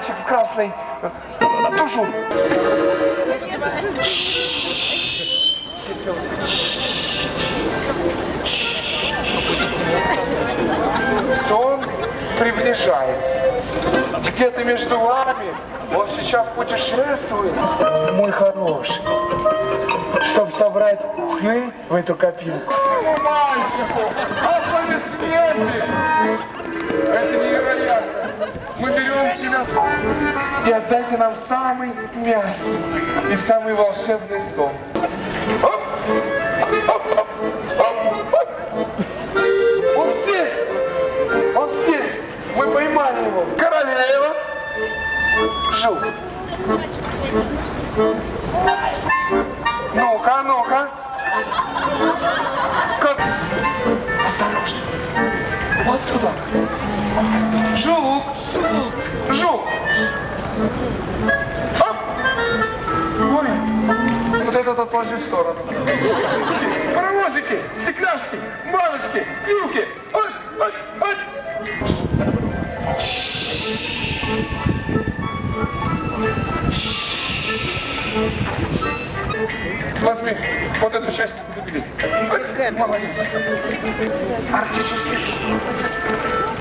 мальчик в красной тушу. Сон приближается. Где-то между вами он сейчас путешествует, мой хороший, чтобы собрать сны в эту копилку. Мальчику, аплодисменты! Это невероятно. Мы берем тебя и отдайте нам самый мягкий и самый волшебный сон. Оп! Оп, оп, оп, оп. Он здесь! Он здесь! Мы поймали его! Королева! Жук! Ну-ка, ну-ка! Как? Осторожно! Вот туда! Жук! Жук! Жук! Оп! Ой! Вот этот отложи в сторону. Паровозики, стекляшки, баночки, вилки. Ой, ой, ой. Возьми, вот эту часть забери. Молодец.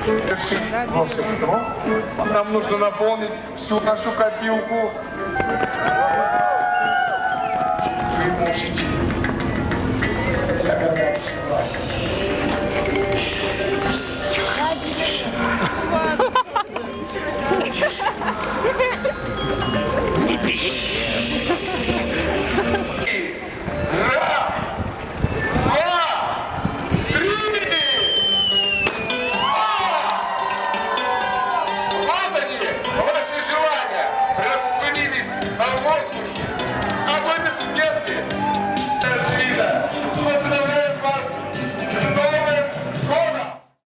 Совершить волшебство. Нам нужно наполнить всю нашу копилку. Вы можете